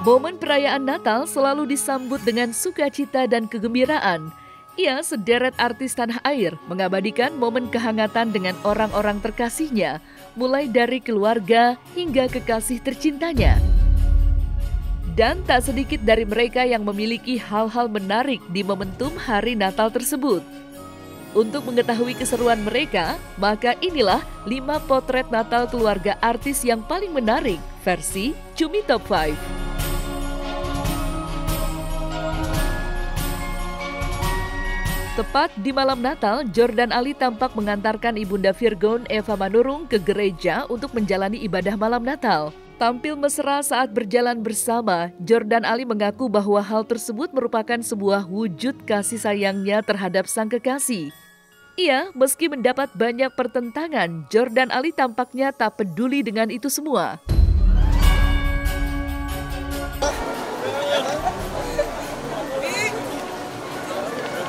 Momen perayaan Natal selalu disambut dengan sukacita dan kegembiraan. Sederet artis tanah air mengabadikan momen kehangatan dengan orang-orang terkasihnya, mulai dari keluarga hingga kekasih tercintanya. Dan tak sedikit dari mereka yang memiliki hal-hal menarik di momentum hari Natal tersebut. Untuk mengetahui keseruan mereka, maka inilah 5 potret Natal keluarga artis yang paling menarik versi Cumi Top 5. Tepat di malam Natal, Jordan Ali tampak mengantarkan Ibunda Virgon Eva Manurung ke gereja untuk menjalani ibadah malam Natal. Tampil mesra saat berjalan bersama, Jordan Ali mengaku bahwa hal tersebut merupakan sebuah wujud kasih sayangnya terhadap sang kekasih. Meski mendapat banyak pertentangan, Jordan Ali tampaknya tak peduli dengan itu semua.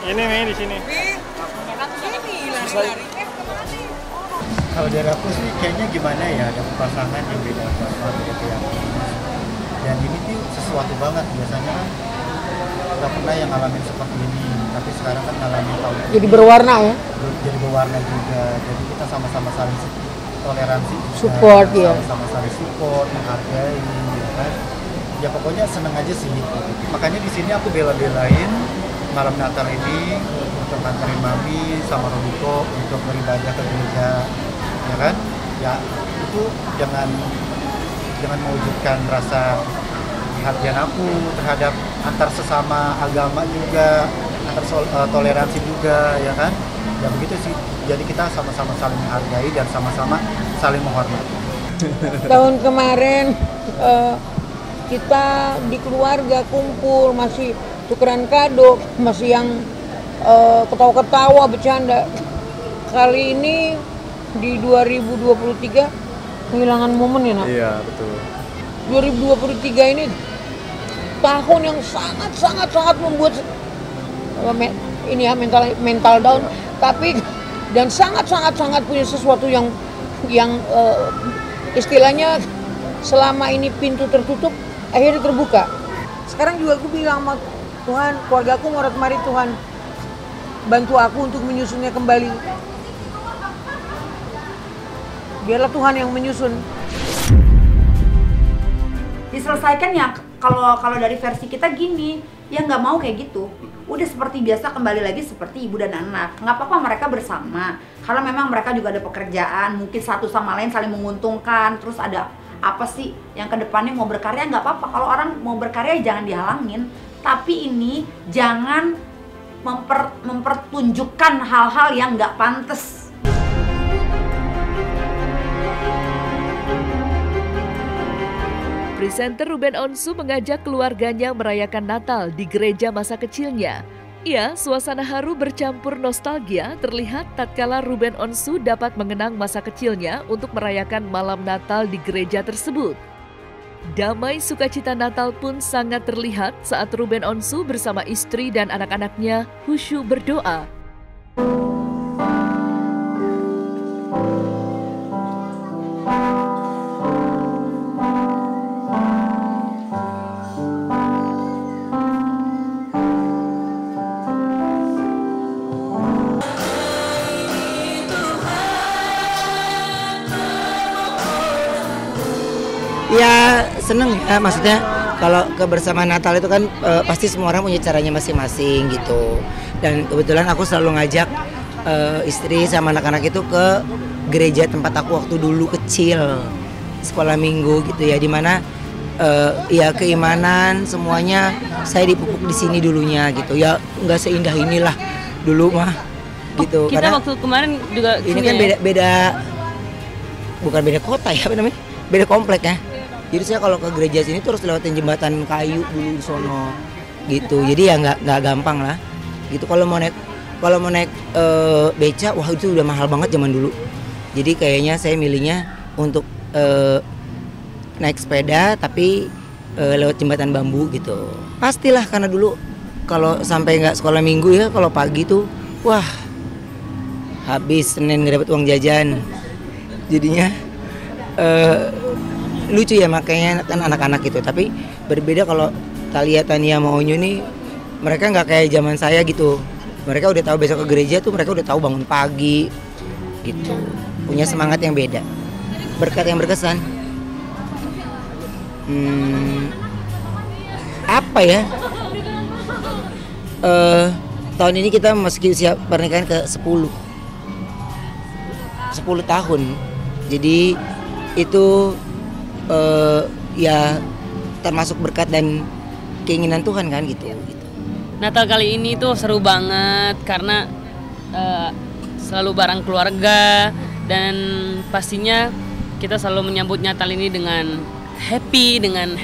Ini di sini. Kalau dari aku sih kayaknya gimana ya, ada pasangan yang beda keyakinan. Dan ini tuh sesuatu banget, biasanya kan nggak pernah yang ngalamin seperti ini, tapi sekarang kan ngalamin tahun ini. Jadi berwarna ya? Jadi berwarna juga, jadi kita sama-sama saling toleransi, support ya. Sama-sama saling support, menghargai, ya kan. Ya pokoknya seneng aja sih. Makanya di sini aku bela-belain malam Natal ini untuk nganterin Mami sama Robiko untuk beribadah ke gereja, ya kan? Ya itu jangan mewujudkan rasa perhatian aku terhadap antar sesama agama juga, antar toleransi juga, ya kan? Ya begitu sih. Jadi kita sama-sama saling menghargai dan sama-sama saling menghormati. Tahun kemarin kita di keluarga kumpul, masih tukeran kado, masih yang ketawa-ketawa, bercanda. Kali ini di 2023 kehilangan momen ya, Nak? Iya, betul. 2023 ini tahun yang sangat membuat mental down, tapi dan sangat punya sesuatu yang istilahnya selama ini pintu tertutup akhirnya terbuka. Sekarang juga aku bilang sama Tuhan, keluarga aku mari Tuhan bantu aku untuk menyusunnya kembali. Biarlah Tuhan yang menyusun. Diselesaikan ya, kalau dari versi kita gini, ya nggak mau kayak gitu. Udah seperti biasa, kembali lagi seperti ibu dan anak. Nggak apa-apa mereka bersama, karena memang mereka juga ada pekerjaan, mungkin satu sama lain saling menguntungkan. Terus ada apa sih yang kedepannya mau berkarya, nggak apa-apa. Kalau orang mau berkarya jangan dihalangin. Tapi ini jangan mempertunjukkan hal-hal yang nggak pantas. Presenter Ruben Onsu mengajak keluarganya merayakan Natal di gereja masa kecilnya. Suasana haru bercampur nostalgia terlihat tatkala Ruben Onsu dapat mengenang masa kecilnya untuk merayakan malam Natal di gereja tersebut. Damai sukacita Natal pun sangat terlihat saat Ruben Onsu bersama istri dan anak-anaknya khusyuk berdoa. Ya seneng ya, maksudnya kalau kebersamaan Natal itu kan pasti semua orang punya caranya masing-masing gitu. Dan kebetulan aku selalu ngajak istri sama anak-anak itu ke gereja tempat aku waktu dulu kecil, sekolah minggu gitu ya, dimana ya keimanan semuanya saya dipupuk di sini dulunya gitu ya, nggak seindah inilah dulu mah gitu. Kita karena waktu kemarin juga ini kan beda bukan beda kota ya, apa namanya, beda komplek ya. Jadi saya kalau ke gereja sini terus lewatin jembatan kayu dulu di sono gitu. Jadi ya nggak gampang lah gitu. Kalau mau naik beca, wah itu udah mahal banget zaman dulu. Jadi kayaknya saya milihnya untuk naik sepeda tapi lewat jembatan bambu gitu. Pastilah, karena dulu kalau sampai nggak sekolah minggu ya, kalau pagi tuh wah habis Senin nggak dapat uang jajan. Jadinya lucu ya, makanya kan anak-anak gitu. Tapi Berbeda kalau Thalia, Tania sama Onyo nih, mereka nggak kayak zaman saya gitu. Mereka udah tahu besok ke gereja tuh, mereka udah tahu bangun pagi gitu. Punya semangat yang beda. Berkat yang berkesan. Apa ya? Tahun ini kita memasuki usia pernikahan ke 10 tahun. Jadi itu ya termasuk berkat dan keinginan Tuhan kan gitu. Natal kali ini tuh seru banget karena selalu bareng keluarga dan pastinya kita selalu menyambut Natal ini dengan happy, dengan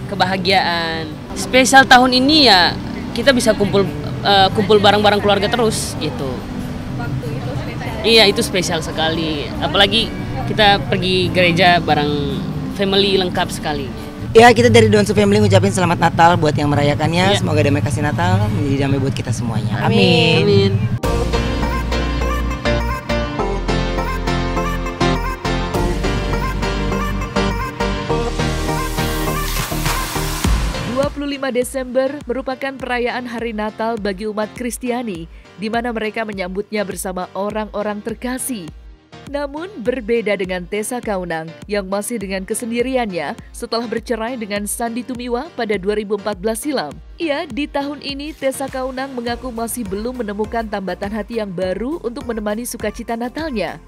kebahagiaan. Spesial tahun ini ya kita bisa kumpul bareng-bareng keluarga terus gitu. Iya, itu spesial sekali. Apalagi kita pergi gereja bareng family lengkap sekali. Ya, kita dari Donsu Family ngucapin selamat Natal buat yang merayakannya. Ya. Semoga damai kasih Natal menjadi damai buat kita semuanya. Amin. Amin. Desember merupakan perayaan hari Natal bagi umat Kristiani, di mana mereka menyambutnya bersama orang-orang terkasih. Namun berbeda dengan Tessa Kaunang yang masih dengan kesendiriannya setelah bercerai dengan Sandy Tumiwa pada 2014 silam. Ya, di tahun ini Tessa Kaunang mengaku masih belum menemukan tambatan hati yang baru untuk menemani sukacita Natalnya.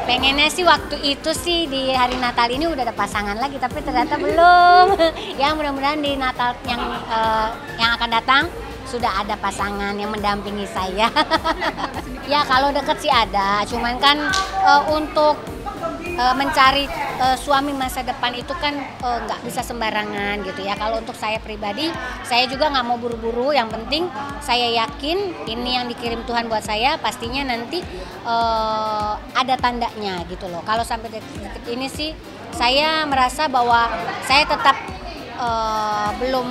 Pengennya sih waktu itu sih di hari Natal ini udah ada pasangan lagi, tapi ternyata belum. Ya mudah-mudahan di Natal yang akan datang sudah ada pasangan yang mendampingi saya. Ya kalau deket sih ada, cuman kan untuk mencari suami masa depan itu kan nggak bisa sembarangan gitu ya. Kalau untuk saya pribadi, saya juga nggak mau buru-buru. Yang penting saya yakin ini yang dikirim Tuhan buat saya, pastinya nanti ada tandanya gitu loh. Kalau sampai detik ini sih, saya merasa bahwa saya tetap belum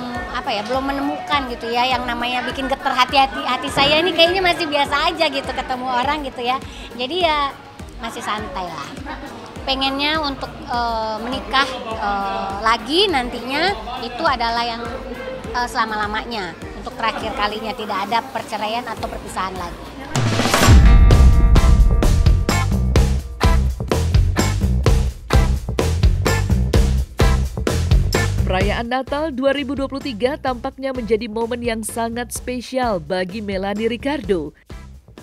menemukan gitu ya yang namanya bikin getar hati saya ini kayaknya masih biasa aja gitu ketemu orang gitu ya. Jadi ya masih santai lah. Pengennya untuk menikah lagi nantinya itu adalah yang selama-lamanya. Untuk terakhir kalinya tidak ada perceraian atau perpisahan lagi. Perayaan Natal 2023 tampaknya menjadi momen yang sangat spesial bagi Melanie Ricardo.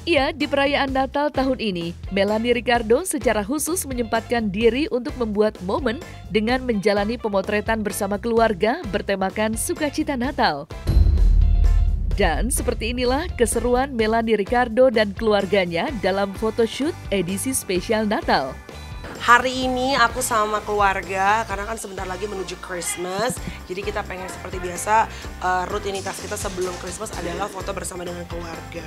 Ya, di perayaan Natal tahun ini, Melanie Ricardo secara khusus menyempatkan diri untuk membuat momen dengan menjalani pemotretan bersama keluarga bertemakan sukacita Natal. Dan seperti inilah keseruan Melanie Ricardo dan keluarganya dalam photoshoot edisi spesial Natal. Hari ini aku sama keluarga karena kan sebentar lagi menuju Christmas. Jadi kita pengen seperti biasa rutinitas kita sebelum Christmas adalah foto bersama dengan keluarga.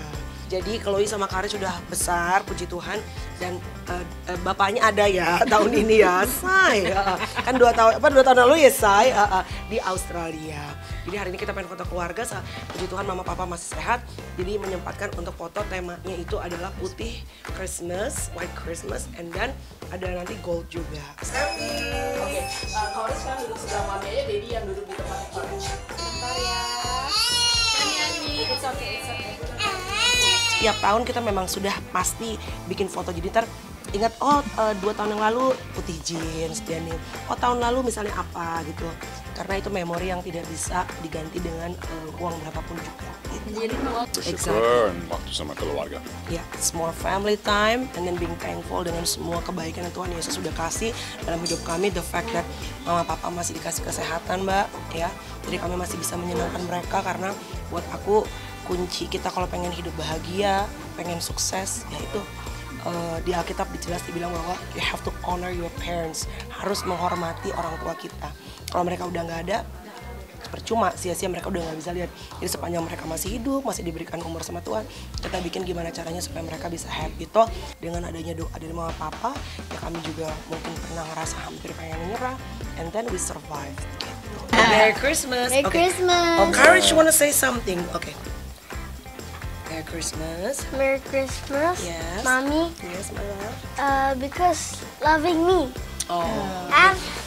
Jadi Chloe sama Karis sudah besar, puji Tuhan, dan bapaknya ada ya tahun ini ya, Say. Kan 2 tahun lalu ya Say di Australia. Jadi hari ini kita pengen foto keluarga, puji Tuhan mama papa masih sehat. Jadi menyempatkan untuk foto, temanya itu adalah putih Christmas, white Christmas, and then ada nanti gold juga. Oke, Karis kan duduk sebelah mami aja, Dedi yang duduk di tempat yang baru. Bentar ya. Nyanyi, it's okay. Tiap tahun kita memang sudah pasti bikin foto, jadi ntar ingat 2 tahun yang lalu putih jeans dia nih, tahun lalu misalnya apa gitu, karena itu memori yang tidak bisa diganti dengan uang berapapun juga gitu. Bersyukur waktu sama keluarga. Ya, it's more family time and then being thankful dengan semua kebaikan yang Tuhan Yesus sudah kasih dalam hidup kami. The fact that mama papa masih dikasih kesehatan Mbak ya, jadi kami masih bisa menyenangkan mereka, karena buat aku kunci kita kalau pengen hidup bahagia, pengen sukses, yaitu di Alkitab jelas dibilang bahwa you have to honor your parents, harus menghormati orang tua kita. Kalau mereka udah nggak ada, percuma, sia-sia, mereka udah nggak bisa lihat. Jadi sepanjang mereka masih hidup, masih diberikan umur sama Tuhan, kita bikin gimana caranya supaya mereka bisa happy. Toh dengan adanya doa dari mama papa, ya kami juga mungkin pernah ngerasa hampir pengen menyerah, and then we survive. Gitu. Merry Christmas. Merry Christmas. Oh, Courage wanna say something. Okay. Merry Christmas. Merry Christmas. Yes. Mommy. Yes, my love. Because loving me. Oh.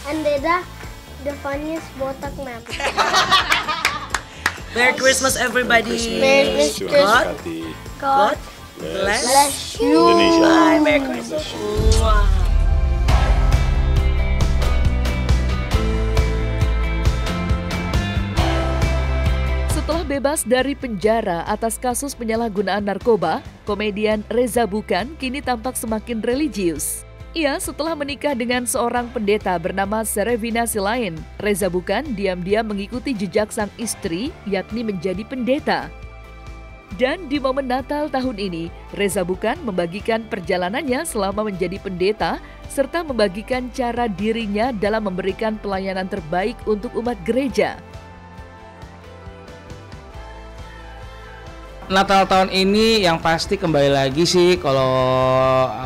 And Deda, the funniest botak man. Merry Christmas, everybody. Merry Christmas. God bless you. Indonesia. Bye. Merry Christmas. Mwah. Setelah bebas dari penjara atas kasus penyalahgunaan narkoba, komedian Reza Bukan kini tampak semakin religius. Ia setelah menikah dengan seorang pendeta bernama Serevina Silain, Reza Bukan diam-diam mengikuti jejak sang istri, yakni menjadi pendeta. Dan di momen Natal tahun ini, Reza Bukan membagikan perjalanannya selama menjadi pendeta, serta membagikan cara dirinya dalam memberikan pelayanan terbaik untuk umat gereja. Natal tahun ini yang pasti kembali lagi sih kalau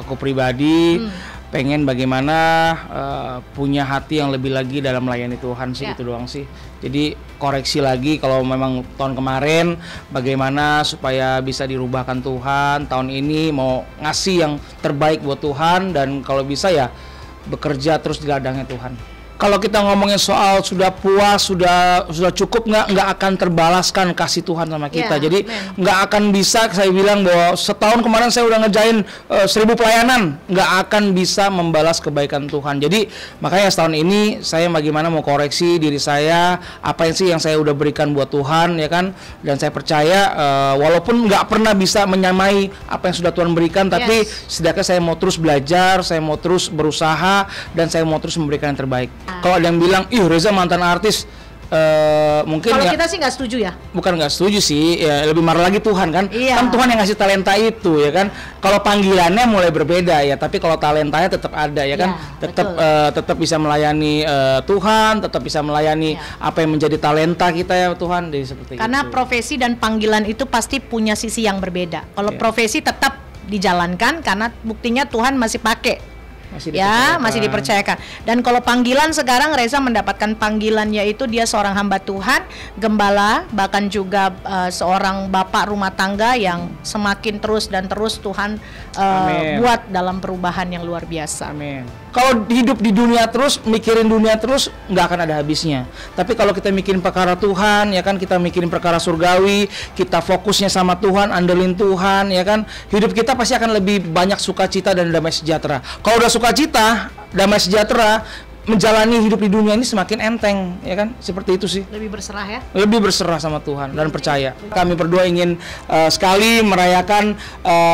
aku pribadi pengen bagaimana punya hati yang lebih lagi dalam melayani Tuhan sih, itu doang sih. Jadi koreksi lagi kalau memang tahun kemarin bagaimana supaya bisa dirubahkan Tuhan, tahun ini mau ngasih yang terbaik buat Tuhan dan kalau bisa ya bekerja terus di ladangnya Tuhan. Kalau kita ngomongin soal sudah puas, sudah cukup, nggak akan terbalaskan kasih Tuhan sama kita. Jadi nggak akan bisa saya bilang bahwa setahun kemarin saya udah ngerjain 1000 pelayanan, nggak akan bisa membalas kebaikan Tuhan. Jadi makanya setahun ini saya bagaimana mau koreksi diri saya, apa sih yang saya udah berikan buat Tuhan, ya kan? Dan saya percaya walaupun nggak pernah bisa menyamai apa yang sudah Tuhan berikan, tapi setidaknya saya mau terus belajar, saya mau terus berusaha, dan saya mau terus memberikan yang terbaik. Kalau ada yang bilang, ih Reza mantan artis, mungkin kalau ya, kita sih nggak setuju ya. Bukan nggak setuju sih, ya lebih marah lagi Tuhan kan. Kan Tuhan yang ngasih talenta itu ya kan. Kalau panggilannya mulai berbeda ya, tapi kalau talentanya tetap ada ya kan. Tetap bisa melayani Tuhan, tetap bisa melayani apa yang menjadi talenta kita ya Tuhan. Jadi seperti Karena itu. profesi dan panggilan itu pasti punya sisi yang berbeda. Kalau profesi tetap dijalankan karena buktinya Tuhan masih pakai. Masih dipercayakan. Dan kalau panggilan sekarang Reza mendapatkan panggilan yaitu dia seorang hamba Tuhan, gembala, bahkan juga seorang bapak rumah tangga yang semakin terus dan terus Tuhan buat dalam perubahan yang luar biasa. Amin. Kalau hidup di dunia terus, mikirin dunia terus, nggak akan ada habisnya. Tapi kalau kita mikirin perkara Tuhan, ya kan, kita mikirin perkara surgawi, kita fokusnya sama Tuhan, andelin Tuhan, ya kan, hidup kita pasti akan lebih banyak sukacita dan damai sejahtera. Kalau udah sukacita, damai sejahtera, menjalani hidup di dunia ini semakin enteng, ya kan, seperti itu sih. Lebih berserah ya. Lebih berserah sama Tuhan dan percaya. Kami berdua ingin sekali merayakan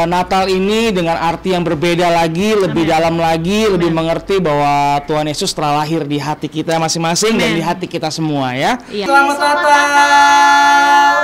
Natal ini dengan arti yang berbeda lagi, lebih dalam lagi, lebih mengerti bahwa Tuhan Yesus telah lahir di hati kita masing-masing dan di hati kita semua ya. Selamat Natal.